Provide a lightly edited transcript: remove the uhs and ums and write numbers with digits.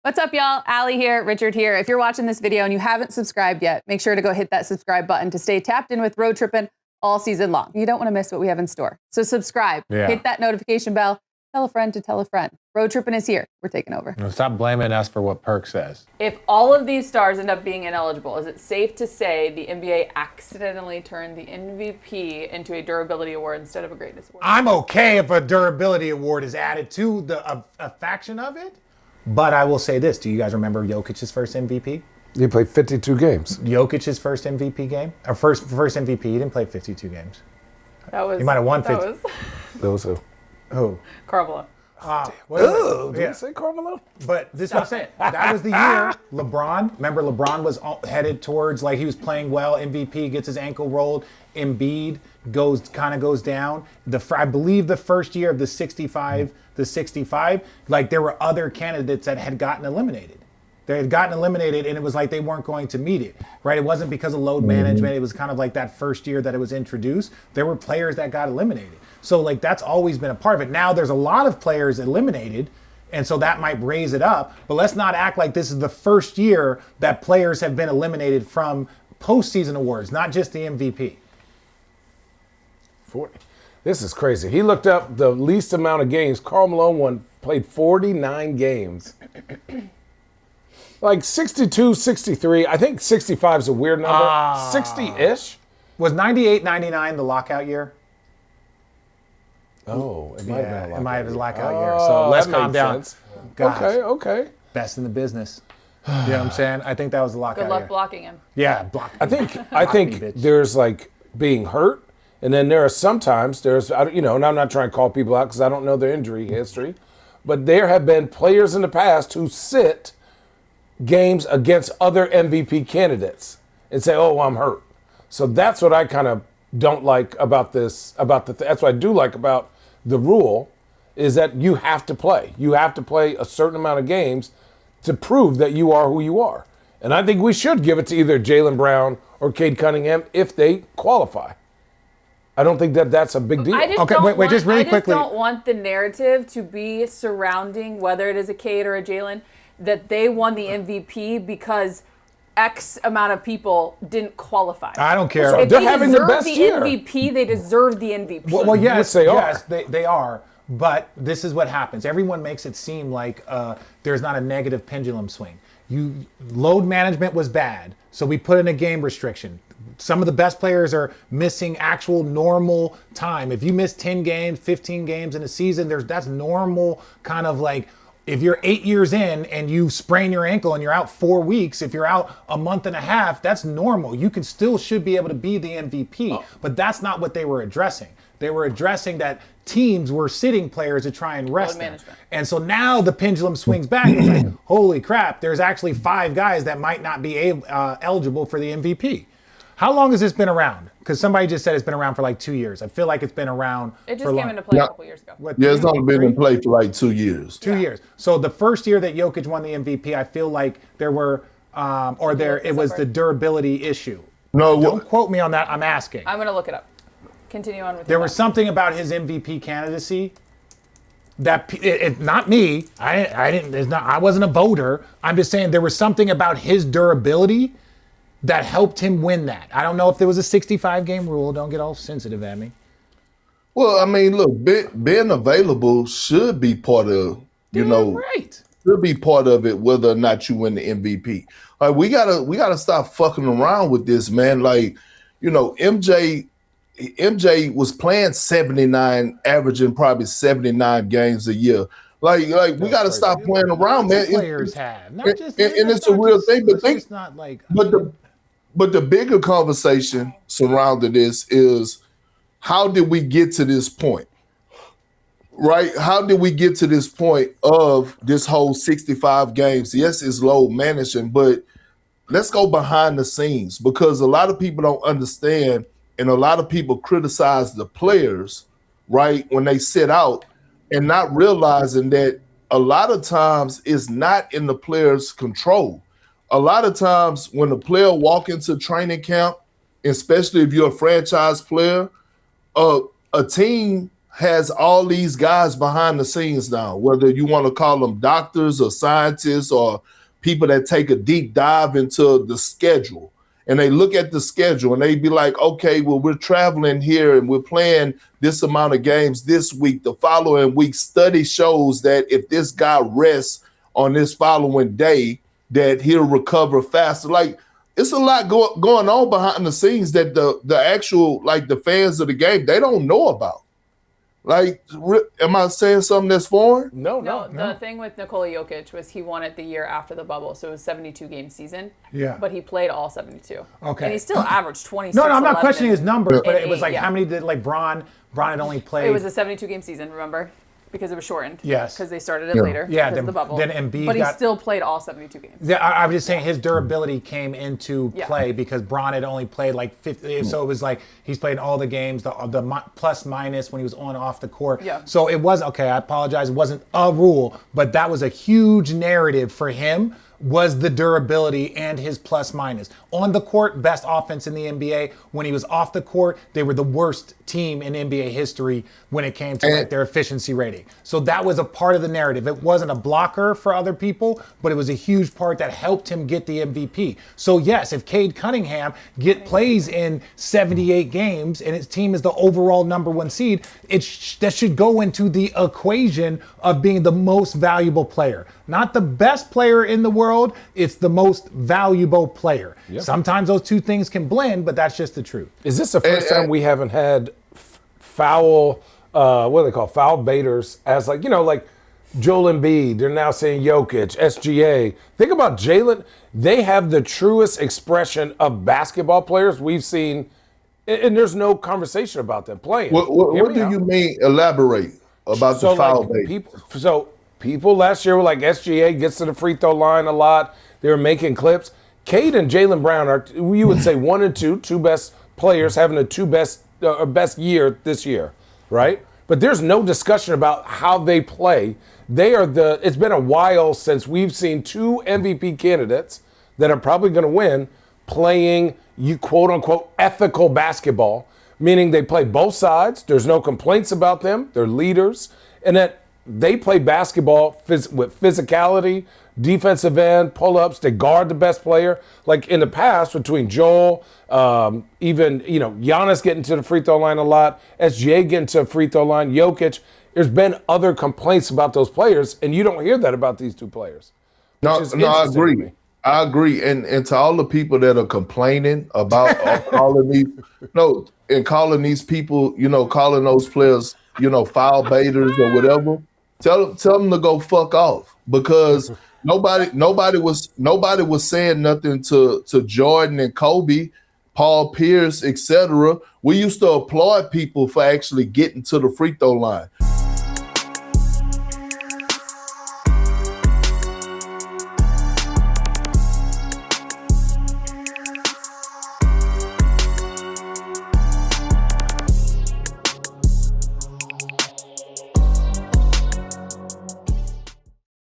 What's up, y'all? Allie here, Richard here. If you're watching this video and you haven't subscribed yet, make sure to go hit that subscribe button to stay tapped in with Road Trippin' all season long. You don't want to miss what we have in store. So subscribe, hit that notification bell, tell a friend to tell a friend. Road Trippin' is here. We're taking over. No, stop blaming us for what Perk says. If all of these stars end up being ineligible, is it safe to say the NBA accidentally turned the MVP into a durability award instead of a greatness award? I'm okay if a durability award is added to the a faction of it. But I will say this. Do you guys remember Jokic's first MVP? He played 52 games. Jokic's first MVP game? Or first MVP, he didn't play 52 games. That was, he might have won 50. That was who? Who? Carmelo. Did you say Carmelo? But this is what I'm saying. That was the year LeBron, remember LeBron was headed towards, like he was playing well, MVP, gets his ankle rolled, Embiid kind of goes down. I believe the first year of the 65, like there were other candidates that had gotten eliminated. They had gotten eliminated and it was like they weren't going to meet it, right? It wasn't because of load management. It was kind of like that first year that it was introduced. There were players that got eliminated. So like that's always been a part of it. Now there's a lot of players eliminated, and so that might raise it up. But let's not act like this is the first year that players have been eliminated from postseason awards, not just the MVP. 40. This is crazy. He looked up the least amount of games. Karl Malone played 49 games. Like 62, 63. I think 65 is a weird number. 60-ish. Was 98, 99 the lockout year? Oh, it might have been a lockout. It might have been a lockout year. So let's calm down. Gosh, Okay. best in the business. You know what I'm saying? I think that was the lockout year. Good luck blocking him. Yeah, block. I think there's like being hurt, and then there are sometimes and I'm not trying to call people out because I don't know their injury history, but there have been players in the past who sit games against other MVP candidates and say, "Oh, I'm hurt." So that's what I kind of don't like about this. That's what I do like about the rule is that you have to play. You have to play a certain amount of games to prove that you are who you are. And I think we should give it to either Jaylen Brown or Cade Cunningham if they qualify. I don't think that's a big deal. I just don't want the narrative to be surrounding whether it is a Cade or a Jaylen that they won the MVP because X amount of people didn't qualify. I don't care. So if they're having the best year. MVP, they deserve the MVP. Well, yes, they are. Yes, they are. But this is what happens. Everyone makes it seem like there's not a negative pendulum swing. Load management was bad, so we put in a game restriction. Some of the best players are missing actual normal time. If you miss 10 games, 15 games in a season, that's normal kind of like, if you're 8 years in and you sprain your ankle and you're out 4 weeks, if you're out a month and a half, that's normal. You should be able to be the MVP, but that's not what they were addressing. They were addressing that teams were sitting players to try and rest them. And so now the pendulum swings back. It's like, holy crap, there's actually 5 guys that might not be eligible for the MVP. How long has this been around? Because somebody just said it's been around for like 2 years. I feel like it's been around. It just came into play a couple years ago. It's only been in play for like 2 years. 2 years. So the first year that Jokic won the MVP, I feel like there were, it was the durability issue. No, don't quote me on that. I'm asking. I'm going to look it up. Continue on with. There was something about his MVP candidacy that not me. I wasn't a voter. I'm just saying there was something about his durability that helped him win that. I don't know if there was a 65-game rule. Don't get all sensitive at me. Well, I mean, look, being available should be part of, should be part of it, whether or not you win the MVP. Like we gotta stop fucking around with this, man. Like, MJ was playing 79, averaging probably 79 games a year. Like we got to stop playing around, man. Players have, not just, and it's a real thing. But it's not like. But the bigger conversation surrounding this is, how did we get to this point? Right? How did we get to this point of this whole 65 games? Yes, it's load management, but let's go behind the scenes, because a lot of people don't understand, and a lot of people criticize the players, right, when they sit out, and not realizing that a lot of times it's not in the player's control. A lot of times when a player walk into training camp, especially if you're a franchise player, a team has all these guys behind the scenes now, whether you want to call them doctors or scientists or people that take a deep dive into the schedule. And they look at the schedule and they be like, okay, well, we're traveling here and we're playing this amount of games this week. The following week, study shows that if this guy rests on this following day, that he'll recover faster. Like, it's a lot going on behind the scenes that the actual, like, the fans of the game, they don't know about. Like, am I saying something that's foreign? No. The thing with Nikola Jokic was he won it the year after the bubble, so it was 72-game season. Yeah. But he played all 72. Okay. And he still averaged 26. No, I'm not questioning his numbers, but it was like, yeah. how many did, like, Bron had only played? It was a 72-game season, remember? Because it was shortened. Yes. Because they started it later because of the bubble. Then Embiid but he still played all 72 games. Yeah, I was just saying his durability came into play because Bron had only played like 50. So it was like he's played all the games, the plus minus when he was on off the court. Yeah. So it was, okay, I apologize. It wasn't a rule, but that was a huge narrative for him, was the durability and his plus minus. On the court, best offense in the NBA. When he was off the court, they were the worst team in NBA history when it came to like their efficiency rating. So that was a part of the narrative. It wasn't a blocker for other people, but it was a huge part that helped him get the MVP. So yes, if Cade Cunningham plays in 78 games and his team is the overall #1 seed, that should go into the equation of being the most valuable player. Not the best player in the world, it's the most valuable player. Yep. Sometimes those two things can blend, but that's just the truth. Is this the first time we haven't had foul, what do they call foul baiters as like, like Joel Embiid, they're now saying Jokic, SGA. Think about Jalen. They have the truest expression of basketball players we've seen, and there's no conversation about them playing. What do you mean, elaborate about the foul bait? People last year were like, SGA gets to the free throw line a lot. They were making clips. Cade and Jaylen Brown are, you would say, 1 and 2 best players having the best year this year, right? But there's no discussion about how they play. It's been a while since we've seen 2 MVP candidates that are probably going to win playing, quote unquote, ethical basketball, meaning they play both sides. There's no complaints about them. They're leaders. And that they play basketball with physicality, defensive end, pull-ups. They guard the best player. Like in the past between Joel, even, Giannis getting to the free throw line a lot, SGA getting to the free throw line, Jokic. There's been other complaints about those players, and you don't hear that about these 2 players. No, I agree. I agree. And to all the people that are complaining about calling these people, calling those players, foul baiters or whatever, tell them to go fuck off, because nobody was saying nothing to Jordan and Kobe, Paul Pierce, etc. We used to applaud people for actually getting to the free throw line.